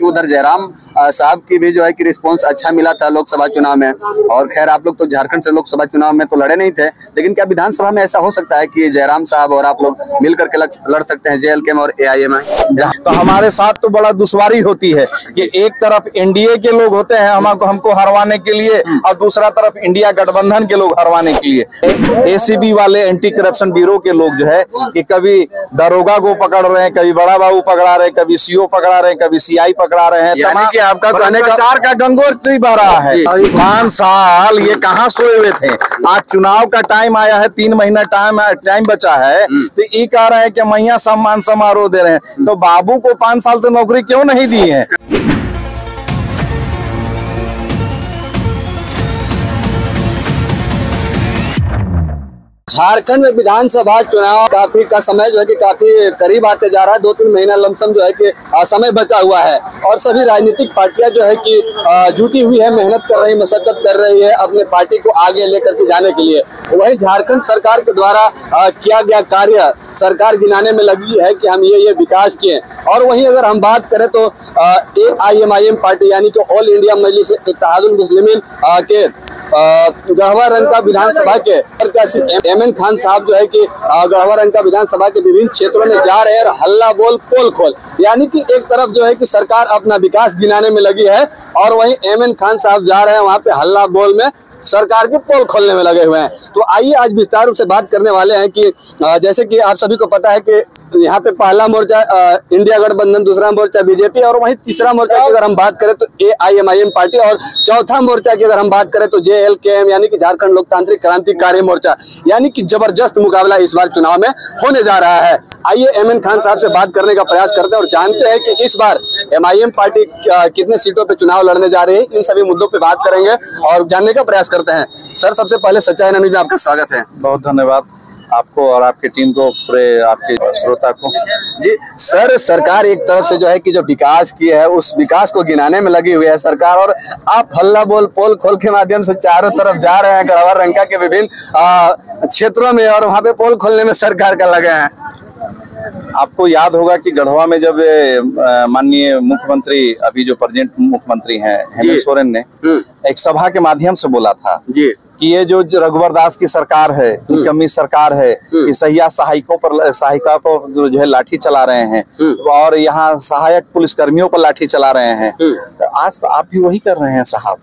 उधर जयराम साहब की भी जो है कि रिस्पांस अच्छा मिला था लोकसभा चुनाव में। और खैर आप लोग तो झारखंड से लोकसभा चुनाव में तो लड़े नहीं थे, लेकिन क्या विधानसभा में ऐसा हो सकता है कि जयराम साहब और आप लोग मिल करके लड़ सकते हैं JLK और AIM? तो हमारे साथ तो बड़ा दुश्वारी होती है कि एक तरफ एनडीए के लोग होते हैं हमको हरवाने के लिए, और दूसरा तरफ इंडिया गठबंधन के लोग हरवाने के लिए। ACB वाले एंटी करप्शन ब्यूरो के लोग जो है कि कभी दरोगा को पकड़ रहे हैं, कभी बड़ा बाबू पकड़ा रहे हैं, कभी CO पकड़ा रहे हैं, कभी CI पकड़ा रहे हैं। यानी कि आपका कहने का गंगोत्री बह रहा है। 5 साल ये कहाँ सोए हुए थे। आज चुनाव का टाइम आया है, 3 महीना टाइम बचा है, तो ये कह रहे हैं कि मैया सम्मान समारोह दे रहे हैं। तो बाबू को 5 साल से नौकरी क्यों नहीं दी है? झारखंड में विधानसभा चुनाव काफी का समय जो है कि काफी करीब आते जा रहा है। 2-3 महीना लमसम जो है कि समय बचा हुआ है और सभी राजनीतिक पार्टियां जो है कि जुटी हुई है, मेहनत कर रही, मशक्कत कर रही है अपने पार्टी को आगे लेकर के जाने के लिए। वहीं झारखंड सरकार के द्वारा किया गया कार्य सरकार गिनाने में लगी है कि हम ये विकास किए। और वहीं अगर हम बात करें तो AIMIM पार्टी यानी कि ऑल इंडिया मजलिस इत्तेहादुल मुस्लिमीन के गढ़वा रंका विधानसभा के प्रत्याशी एमएन खान साहब जो है कि गढ़वा रंका विधानसभा के विभिन्न क्षेत्रों में जा रहे हैं और हल्ला बोल पोल खोल, यानी कि एक तरफ जो है कि सरकार अपना विकास गिनाने में लगी है और वहीं एमएन खान साहब जा रहे हैं वहां पे हल्ला बोल में सरकार के पोल खोलने में लगे हुए हैं। तो आइए आज विस्तार रूप से बात करने वाले हैं कि जैसे कि आप सभी को पता है कि यहाँ पे पहला मोर्चा इंडिया गठबंधन, दूसरा मोर्चा बीजेपी और वहीं तीसरा मोर्चा की अगर हम बात करें तो AIMIM पार्टी और चौथा मोर्चा की अगर हम बात करें तो JLKM यानी कि झारखंड लोकतांत्रिक क्रांतिकारी मोर्चा। यानी कि जबरदस्त मुकाबला इस बार चुनाव में होने जा रहा है। आइए एमएन खान साहब से बात करने का प्रयास करते हैं और जानते हैं कि इस बार MIM पार्टी कितने सीटों पे चुनाव लड़ने जा रही है। इन सभी मुद्दों पे बात करेंगे और जानने का प्रयास करते हैं। सर, सबसे पहले सच्चाई न्यूज़ में आपका स्वागत है। बहुत धन्यवाद आपको और आपकी टीम को, पूरे आपके श्रोता को। जी सर, सरकार एक तरफ से जो है कि जो विकास की है उस विकास को गिनाने में लगी हुई है सरकार, और आप हल्ला बोल पोल खोल के माध्यम से चारों तरफ जा रहे हैं गढ़वा रंका के विभिन्न क्षेत्रों में और वहाँ पे पोल खोलने में सरकार का लगे हैं। आपको याद होगा कि गढ़वा में जब माननीय मुख्यमंत्री, अभी जो प्रेजेंट मुख्यमंत्री हैं हेमंत सोरेन ने एक सभा के माध्यम से बोला था जी कि ये जो रघुवर दास की सरकार है, कमी सरकार है, ये सहायिका पर जो है लाठी चला रहे हैं और यहाँ सहायक पुलिसकर्मियों पर लाठी चला रहे हैं। तो आज तो आप भी वही कर रहे हैं साहब।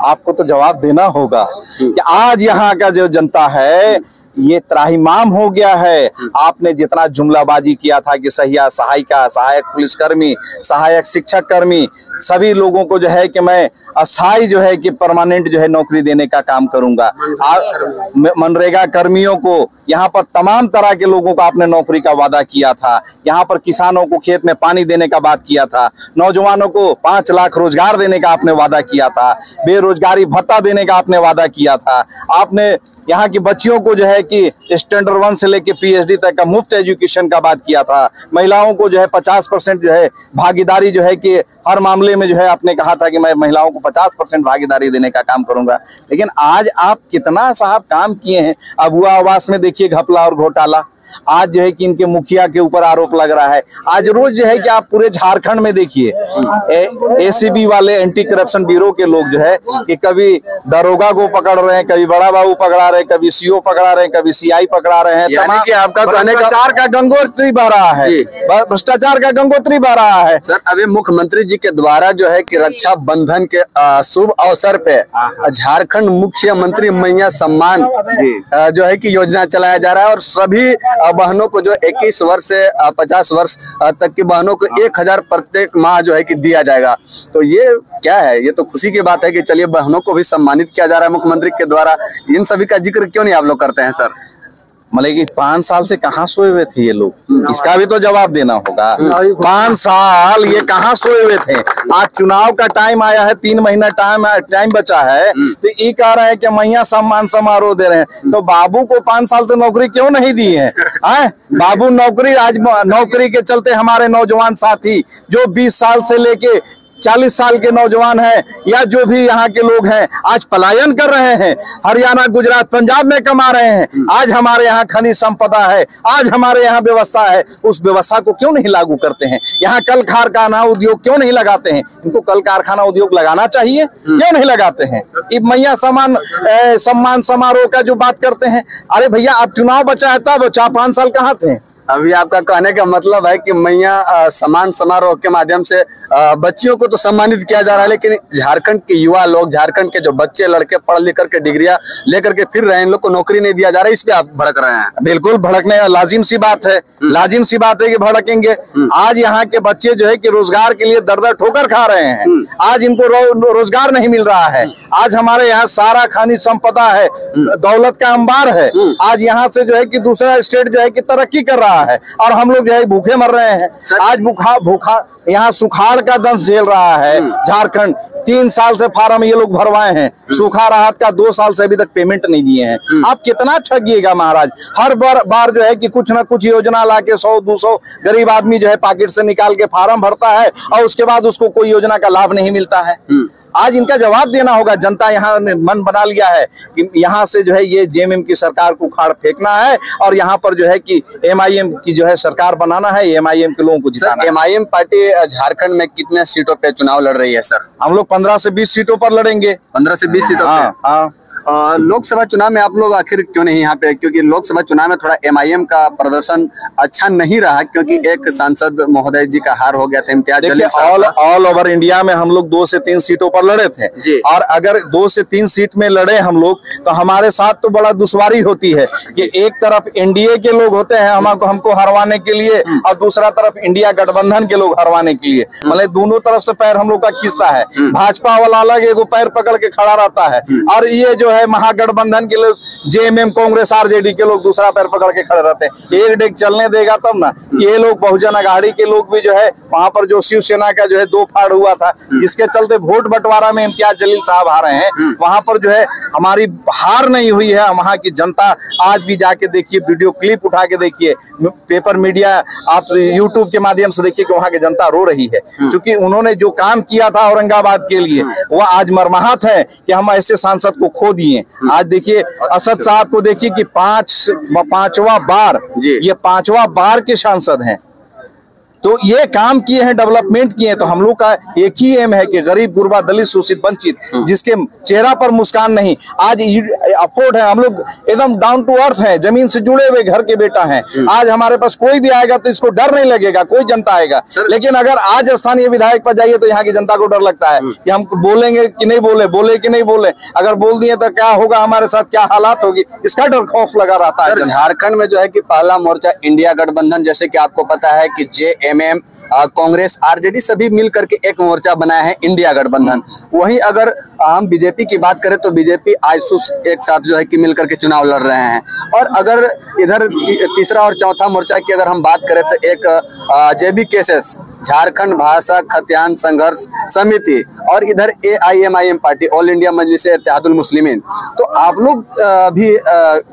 आपको तो जवाब देना होगा कि आज यहाँ का जो जनता है ये त्राहिमाम हो गया है। आपने जितना जुमलाबाजी किया था कि सहायिका, सहायक पुलिसकर्मी, सहायक शिक्षक कर्मी, सभी लोगों को जो है कि मैं अस्थाई जो है कि परमानेंट जो है नौकरी देने का काम करूंगा। मनरेगा कर्मियों को, यहाँ पर तमाम तरह के लोगों को आपने नौकरी का वादा किया था। यहाँ पर किसानों को खेत में पानी देने का बात किया था, नौजवानों को 5 लाख रोजगार देने का आपने वादा किया था, बेरोजगारी भत्ता देने का आपने वादा किया था। आपने यहाँ की बच्चियों को जो है कि स्टैंडर्ड 1 से लेके PhD तक का मुफ्त एजुकेशन का बात किया था। महिलाओं को जो है 50% जो है भागीदारी जो है कि हर मामले में जो है आपने कहा था कि मैं महिलाओं को 50% भागीदारी देने का काम करूंगा। लेकिन आज आप कितना साहब काम किए हैं। अबुआ आवास में देखिए घपला और घोटाला, आज जो है कि इनके मुखिया के ऊपर आरोप लग रहा है। आज रोज जो है कि आप पूरे झारखंड में देखिए ACB वाले एंटी करप्शन ब्यूरो के लोग जो है कि कभी दरोगा को पकड़ रहे हैं, कभी बड़ा बाबू पकड़ा रहे हैं, कभी CO पकड़ा रहे हैं, कभी CI पकड़ा रहे हैं। यानी कि आपका कहने भ्रष्टाचार का गंगोत्री बह रहा है, भ्रष्टाचार का गंगोत्री बह रहा है। सर, अभी मुख्यमंत्री जी के द्वारा जो है कि रक्षा बंधन के शुभ अवसर पे झारखंड मुख्यमंत्री मैया सम्मान जो है कि योजना चलाया जा रहा है और सभी बहनों को जो 21 वर्ष से 50 वर्ष तक की बहनों को 1000 प्रत्येक माह जो है कि दिया जाएगा। तो ये क्या है? ये तो खुशी की बात है कि चलिए बहनों को भी सम्मानित किया जा रहा है मुख्यमंत्री के द्वारा। इन सभी का जिक्र क्यों नहीं आप लोग करते हैं सर? मतलब कि 5 साल से कहाँ सोए हुए थे ये लोग, इसका भी तो जवाब देना होगा। 5 साल ये कहाँ सोए हुए थे। आज चुनाव का टाइम आया है, 3 महीना टाइम बचा है, तो ये कह रहे हैं कि मैया सम्मान समारोह दे रहे हैं। तो बाबू को 5 साल से नौकरी क्यों नहीं दी है? बाबू नौकरी, आज नौकरी के चलते हमारे नौजवान साथी जो 20 साल से लेके 40 साल के नौजवान हैं या जो भी यहाँ के लोग हैं आज पलायन कर रहे हैं, हरियाणा गुजरात पंजाब में कमा रहे हैं। आज हमारे यहाँ खनिज संपदा है, आज हमारे यहाँ व्यवस्था है, उस व्यवस्था को क्यों नहीं लागू करते हैं? यहाँ कल कारखाना उद्योग क्यों नहीं लगाते हैं? इनको कल कारखाना उद्योग लगाना चाहिए, क्यों नहीं लगाते हैं? मैया सम्मान समारोह का जो बात करते हैं, अरे भैया आप चुनाव बचा है तब 4-5 साल कहाँ थे? अभी आपका कहने का मतलब है कि मैया सम्मान समारोह के माध्यम से बच्चियों को तो सम्मानित किया जा रहा है, लेकिन झारखंड के युवा लोग, झारखंड के जो बच्चे लड़के पढ़ लिख करके डिग्रियां लेकर के फिर रहे हैं, इन लोग को नौकरी नहीं दिया जा रहा है, इस पे आप भड़क रहे हैं। बिल्कुल भड़कने लाजिम सी बात है, लाजिम सी बात है कि भड़केंगे। आज यहाँ के बच्चे जो है कि रोजगार के लिए दर दर ठोकर खा रहे हैं, आज इनको रोजगार नहीं मिल रहा है। आज हमारे यहाँ सारा खनिज संपदा है, दौलत का अंबार है, आज यहाँ से जो है कि दूसरा स्टेट जो है कि तरक्की कर रहा है और हम लोग जो है भूखे मर रहे हैं। आज भूखा यहाँ सुखाड़ का दंश झेल रहा है झारखंड। 3 साल से फार्म ये लोग भरवाए हैं, सूखा राहत का 2 साल से अभी तक पेमेंट नहीं दिए हैं। आप कितना ठगिएगा महाराज? हर बार जो है कि कुछ ना कुछ योजना लाके 100-200 गरीब आदमी जो है पॉकेट से निकाल के फार्म भरता है और उसके बाद उसको कोई योजना का लाभ नहीं मिलता है। आज इनका जवाब देना होगा। जनता यहाँ ने मन बना लिया है कि यहाँ से जो है ये जेएमएम की सरकार को उखाड़ फेंकना है और यहाँ पर जो है कि एमआईएम की जो है सरकार बनाना है, एमआईएम के लोगों को जिताना है। एमआईएम पार्टी झारखंड में कितने सीटों पे चुनाव लड़ रही है सर? हम लोग 15 से 20 सीटों पर लड़ेंगे। 15 से 20 सीटों पे? हाँ। लोकसभा चुनाव में आप लोग आखिर क्यों नहीं यहाँ पे? क्योंकि लोकसभा चुनाव में थोड़ा एमआईएम का प्रदर्शन अच्छा नहीं रहा, क्योंकि एक सांसद महोदय जी का हार हो गया था, इम्तियाज जलील साहब। ऑल ओवर इंडिया में हम लोग 2 से 3 सीटों पर लड़े थे जी। और अगर 2 से 3 सीट में लड़े हम लोग तो हमारे साथ तो बड़ा दुश्वारी होती है कि एक तरफ एनडीए के लोग होते हैं हमको हरवाने के लिए और दूसरा तरफ इंडिया गठबंधन के लोग हरवाने के लिए। मतलब दोनों तरफ से पैर हम लोग का खींचता है। भाजपा वाला अलग एगो पैर पकड़ के खड़ा रहता है और ये जो है महागठबंधन के लोग, जेएमएम कांग्रेस आरजेडी के लोग दूसरा पैर पकड़ के खड़े रहते हैं। एक डेग चलने देगा तब ना। ये लोग बहुजन अघाड़ी के लोग भी जो है वहां पर जो शिवसेना का जो है 2 फाड़ हुआ था, जिसके चलते वोट बंटवारा में इम्तियाज जलील साहब हारे हैं, वहां पर जो है हमारी हार नहीं हुई है। वहां की जनता आज भी जाके देखिए, वीडियो क्लिप उठा के देखिए, पेपर मीडिया आप यूट्यूब के माध्यम से देखिए कि वहां की जनता रो रही है, क्योंकि उन्होंने जो काम किया था औरंगाबाद के लिए वह आज मर्माहत है कि हम ऐसे सांसद को खो दिए। आज देखिए असद साहब को देखिए कि 5वां बार, ये 5वां बार के सांसद हैं, तो ये काम किए हैं, डेवलपमेंट किए हैं। तो हम लोग का एक ही एम है कि गरीब गुरबा दलित शोषित वंचित जिसके चेहरा पर मुस्कान नहीं, आज अफोर्ड है, हम लोग एकदम डाउन टू अर्थ हैं, जमीन से जुड़े हुए घर के बेटा हैं। आज हमारे पास कोई भी आएगा तो इसको डर नहीं लगेगा, कोई जनता आएगा। लेकिन अगर आज स्थानीय विधायक पर जाइए तो यहाँ की जनता को डर लगता है कि हम बोलेंगे कि नहीं बोले कि नहीं बोले, अगर बोल दिए तो क्या होगा, हमारे साथ क्या हालात होगी, इसका डर खौफ लगा रहता है। झारखंड में जो है कि पहला मोर्चा इंडिया गठबंधन, जैसे कि आपको पता है कि जेएमएम, कांग्रेस, आरजेडी सभी मिल करके एक मोर्चा बनाया है इंडिया गठबंधन। वहीं अगर हम बीजेपी की बात करें तो बीजेपी आईसूस एक साथ जो है कि मिल करके चुनाव लड़ रहे हैं। और अगर इधर तीसरा और चौथा मोर्चा की अगर हम बात करें तो एक जेबीकेएसएस, झारखंड भाषा खतियान संघर्ष समिति, और इधर एआईएमआईएम पार्टी, ऑल इंडिया मजलिस इत्तेहादुल मुस्लिमीन। तो आप लोग भी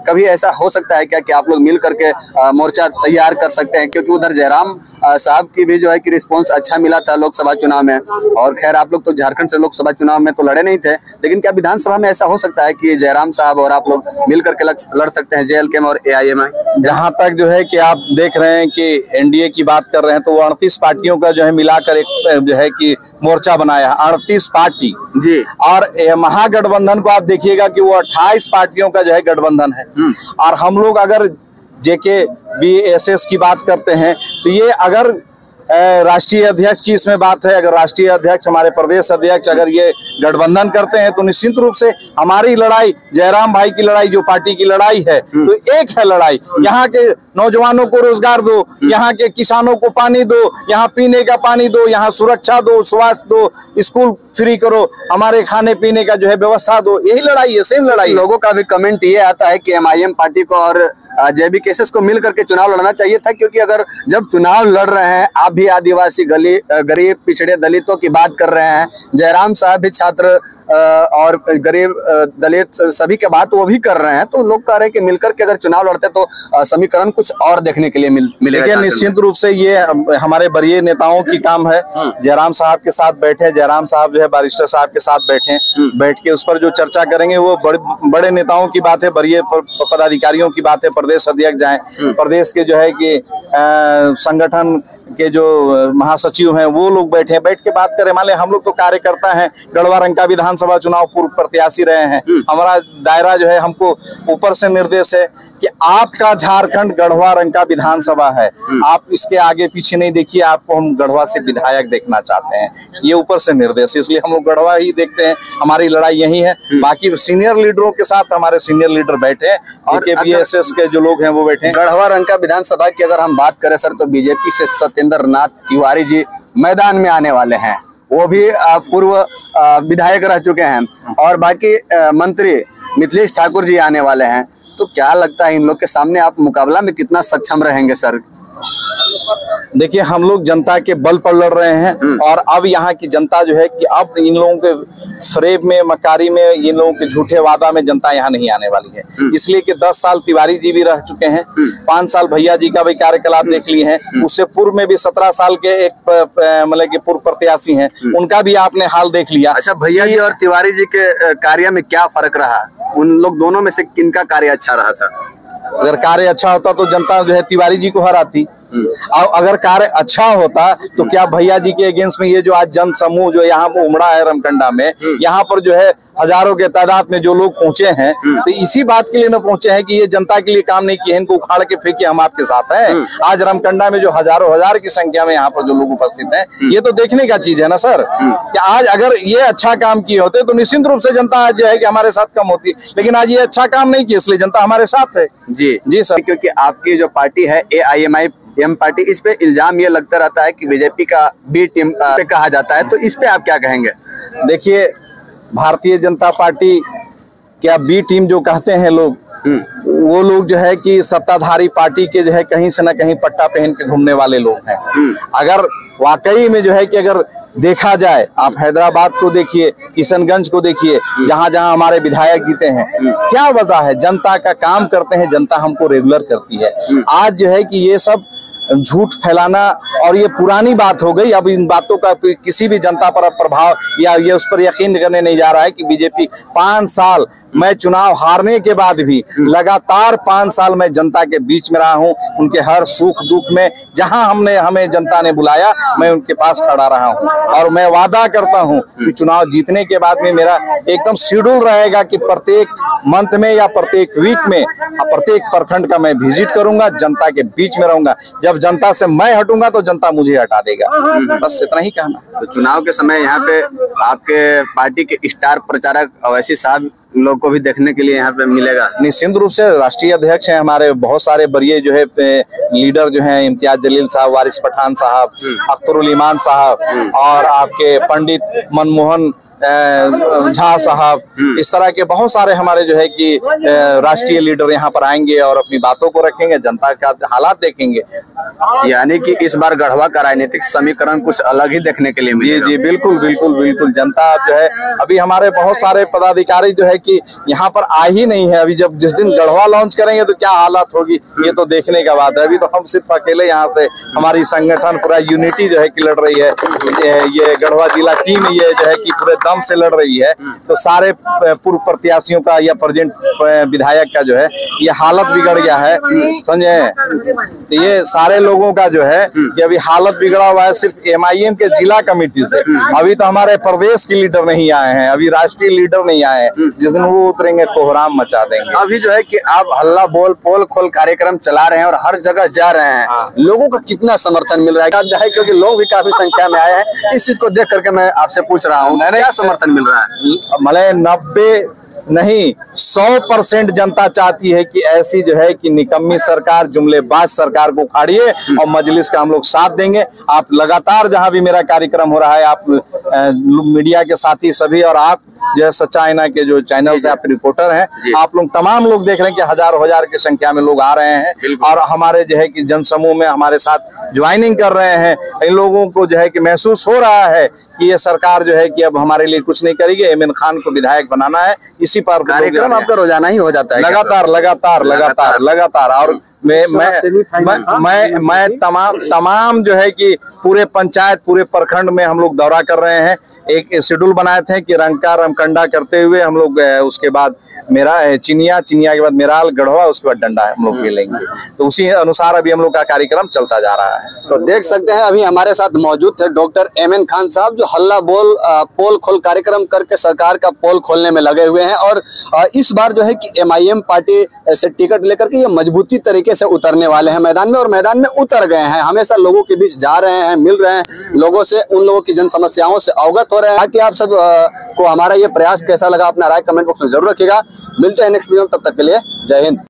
कभी ऐसा हो सकता है क्या कि आप लोग मिल करके मोर्चा तैयार कर सकते हैं? क्योंकि उधर जयराम साहब की भी जो है कि रिस्पांस अच्छा मिला था लोकसभा चुनाव में, और खैर आप लोग तो झारखंड से लोकसभा चुनाव में तो लड़े नहीं थे, लेकिन क्या विधानसभा में ऐसा हो सकता है कि जयराम साहब और आप लोग मिल करके लड़ सकते हैं, जेएलके और एआईएमआई? जहां तक जो है कि आप देख रहे हैं कि एनडीए की बात कर रहे हैं तो वो 38 पार्टियों का जो है मिलाकर एक जो है कि मोर्चा बनाया, 38 पार्टी जी। और महागठबंधन को आप देखिएगा कि वो 28 पार्टियों का जो है गठबंधन है। और हम लोग अगर जेकेबीएसएस की बात करते हैं तो ये अगर राष्ट्रीय अध्यक्ष की इसमें बात है, अगर राष्ट्रीय अध्यक्ष, हमारे प्रदेश अध्यक्ष अगर ये गठबंधन करते हैं तो निश्चित रूप से हमारी लड़ाई, जयराम भाई की लड़ाई, जो पार्टी की लड़ाई है, तो एक है लड़ाई। यहाँ के नौजवानों को रोजगार दो, यहाँ के किसानों को पानी दो, यहाँ पीने का पानी दो, यहाँ सुरक्षा दो, स्वास्थ्य दो, स्कूल फ्री करो, हमारे खाने पीने का जो है व्यवस्था दो। यही लड़ाई है, सेम लड़ाई। लोगों का भी कमेंट ये आता है कि एमआईएम पार्टी को और जेबीकेएसएस को मिल करके चुनाव लड़ना चाहिए था, क्योंकि अगर जब चुनाव लड़ रहे हैं, आप भी आदिवासी गरीब पिछड़े दलितों की बात कर रहे हैं। जयराम साहब भी छात्र और गरीब दलित सभी के बात वो भी कर रहे हैं। तो लोग कह रहे हैं कि मिलकर के अगर चुनाव लड़ते तो समीकरण कुछ और देखने के लिए मिलेगा। निश्चित रूप से ये हमारे वरीय नेताओं की काम है। जयराम साहब के साथ बैठे, जयराम साहब जो है बैरिस्टर साहब के साथ बैठ के उस पर जो चर्चा करेंगे वो बड़े नेताओं की बात है, वरीय पदाधिकारियों की बात है। प्रदेश अध्यक्ष जाएं, प्रदेश के जो है कि संगठन के जो महासचिव हैं वो लोग बैठ के बात करें। मान लें हम लोग तो कार्यकर्ता हैं, गढ़वा रंका विधानसभा चुनाव पूर्व प्रत्याशी रहे हैं। हमारा दायरा जो है, हमको ऊपर से निर्देश है कि आपका झारखंड गढ़वा रंका विधानसभा है, आप इसके आगे पीछे नहीं देखिए, आपको हम गढ़वा से विधायक देखना चाहते हैं। ये ऊपर से निर्देश है, इसलिए हम लोग गढ़वा ही देखते हैं। हमारी लड़ाई यही है। बाकी सीनियर लीडरों के साथ हमारे सीनियर लीडर बैठे और BSS के जो लोग हैं वो बैठे। गढ़वा रंका विधानसभा की अगर हम बात करें सर, तो बीजेपी से सत्येंद्र नाथ तिवारी जी मैदान में आने वाले हैं। वो भी पूर्व विधायक रह चुके हैं और बाकी मंत्री मिथिलेश ठाकुर जी आने वाले हैं। तो क्या लगता है इन लोग के सामने आप मुकाबला में कितना सक्षम रहेंगे सर? देखिए, हम लोग जनता के बल पर लड़ रहे हैं और अब यहाँ की जनता जो है कि अब इन लोगों के फरेब में, मकारी में, इन लोगों के झूठे वादा में जनता यहाँ नहीं आने वाली है। इसलिए कि 10 साल तिवारी जी भी रह चुके हैं, 5 साल भैया जी का भी कार्यकलाप देख लिए हैं, उससे पूर्व में भी 17 साल के एक मतलब कि पूर्व प्रत्याशी हैं, उनका भी आपने हाल देख लिया। अच्छा, भैया जी और तिवारी जी के कार्य में क्या फर्क रहा? उन लोग दोनों में से किनका कार्य अच्छा रहा था? अगर कार्य अच्छा होता तो जनता जो है तिवारी जी को हराती। और अगर कार्य अच्छा होता तो क्या भैया जी के अगेंस्ट में ये जो आज जन समूह जो यहाँ पर उमड़ा है रमकंडा में, यहाँ पर जो है हजारों के तादाद में जो लोग पहुंचे हैं, तो इसी बात के लिए न पहुंचे हैं कि ये जनता के लिए काम नहीं किए, इनको उखाड़ के फेंके, हम आपके साथ हैं। आज रमकंडा में जो हजारों हजार की संख्या में यहाँ पर जो लोग उपस्थित हैं, ये तो देखने का चीज है ना सर, कि आज अगर ये अच्छा काम किए होते तो निश्चित रूप से जनता आज जो है कि हमारे साथ कम होती, लेकिन आज ये अच्छा काम नहीं किया, इसलिए जनता हमारे साथ है। जी सर, क्योंकि आपकी जो पार्टी है AIMIM पार्टी, इस पे इल्जाम ये लगता रहता है कि बीजेपी का बी टीम पे कहा जाता है, तो इस पे आप क्या कहेंगे? देखिए, भारतीय जनता पार्टी क्या बी टीम जो कहते हैं लोग, वो लोग जो है कि सत्ताधारी पार्टी के जो है कहीं से न कहीं पट्टा पहन के घूमने वाले लोग हैं। अगर वाकई में जो है कि अगर देखा जाए, आप हैदराबाद को देखिए, किशनगंज को देखिए, जहां जहां हमारे विधायक जीते हैं, क्या वजह है? जनता का काम करते हैं, जनता हमको रेगुलर करती है। आज जो है कि ये सब झूठ फैलाना और ये पुरानी बात हो गई। अब इन बातों का किसी भी जनता पर प्रभाव या ये उस पर यकीन करने नहीं जा रहा है कि बीजेपी 5 साल, मैं चुनाव हारने के बाद भी लगातार 5 साल मैं जनता के बीच में रहा हूं, उनके हर सुख दुख में जहां हमें जनता ने बुलाया, मैं उनके पास खड़ा रहा हूं। और मैं वादा करता हूं कि चुनाव जीतने के बाद में मेरा एकदम शेड्यूल रहेगा कि प्रत्येक मंथ में या प्रत्येक वीक में प्रत्येक प्रखंड का मैं विजिट करूंगा, जनता के बीच में रहूंगा। जब जनता से मैं हटूंगा तो जनता मुझे हटा देगा। बस इतना ही कहना। तो चुनाव के समय यहाँ पे आपके पार्टी के स्टार प्रचारक अवैसी साहब लोग को भी देखने के लिए यहाँ पे मिलेगा? निश्चित रूप से राष्ट्रीय अध्यक्ष हैं हमारे, बहुत सारे बड़े जो है लीडर जो हैं, इम्तियाज जलील साहब, वारिस पठान साहब, अख्तरुल ईमान साहब और आपके पंडित मनमोहन झा साहब, इस तरह के बहुत सारे हमारे जो है कि राष्ट्रीय लीडर यहाँ पर आएंगे और अपनी बातों को रखेंगे, जनता का हालात देखेंगे। यानी कि इस बार गढ़वा का राजनीतिक समीकरण कुछ अलग ही देखने के लिए मिलेगा। जी बिल्कुल बिल्कुल बिल्कुल। जनता जो है, अभी हमारे बहुत सारे पदाधिकारी जो है कि यहाँ पर आ ही नहीं है। अभी जब जिस दिन गढ़वा लॉन्च करेंगे तो क्या हालात होगी, ये तो देखने का बात है। अभी तो हम सिर्फ अकेले यहाँ से, हमारी संगठन पूरा यूनिटी जो है कि लड़ रही है। ये गढ़वा जिला टीम ये जो है कि पूरे दम से लड़ रही है। तो सारे पूर्व प्रत्याशियों का या प्रेजेंट विधायक का जो है ये हालत बिगड़ गया है, समझे। तो ये सारे लोगों का जो है कि अभी हालत बिगड़ा हुआ है सिर्फ MIM के जिला कमेटी से। अभी तो हमारे प्रदेश के लीडर नहीं आए हैं, अभी राष्ट्रीय लीडर नहीं आए हैं। जिस दिन वो उतरेंगे कोहराम मचा देंगे। अभी जो है कि आप हल्ला बोल पोल खोल कार्यक्रम चला रहे हैं और हर जगह जा रहे हैं, लोगों का कितना समर्थन मिल रहा है? क्योंकि लोग भी काफी संख्या में आए हैं, इस चीज को देख करके मैं आपसे पूछ रहा हूँ, क्या समर्थन मिल रहा है? मतलब 90 नहीं 100% जनता चाहती है कि ऐसी जो है कि निकम्मी सरकार, जुमलेबाज सरकार को उखाड़िए और मजलिस का हम लोग साथ देंगे। आप लगातार जहां भी मेरा कार्यक्रम हो रहा है, आप मीडिया के साथी सभी और आप जो है सच्चाईना के जो चैनल से आप रिपोर्टर हैं, आप लोग तमाम लोग देख रहे हैं कि हजारों हजार की संख्या में लोग आ रहे हैं और हमारे जो है कि जनसमूह में हमारे साथ ज्वाइनिंग कर रहे हैं। इन लोगों को जो है कि महसूस हो रहा है कि ये सरकार जो है कि अब हमारे लिए कुछ नहीं करेगी, इमरान खान को विधायक बनाना है। इसी पर कार्यक्रम आपका रोजाना ही हो जाता है? लगातार और मैं तमाम जो है कि पूरे पंचायत पूरे प्रखंड में हम लोग दौरा कर रहे हैं। एक शेड्यूल बनाए थे कि रंका रमकंडा करते हुए हम लोग उसके बाद मेरा चिनिया के बाद मेराल गढ़वा, उसके बाद डंडा हम लोग खेलेंगे। तो उसी अनुसार अभी हम लोग का कार्यक्रम चलता जा रहा है। तो देख सकते हैं अभी हमारे साथ मौजूद थे डॉक्टर इमरान खान साहब, जो हल्ला बोल पोल खोल कार्यक्रम करके सरकार का पोल खोलने में लगे हुए हैं। और इस बार जो है कि MIM पार्टी से टिकट लेकर के ये मजबूती तरीके से उतरने वाले हैं मैदान में, और मैदान में उतर गए हैं। हमेशा लोगों के बीच जा रहे हैं, मिल रहे हैं लोगों से, उन लोगों की जन समस्याओं से अवगत हो रहे हैं। ताकि आप सब को हमारा ये प्रयास कैसा लगा, अपना राय कमेंट बॉक्स में जरूर रखिएगा। मिलते हैं नेक्स्ट वीडियो में, तब तक के लिए जय हिंद।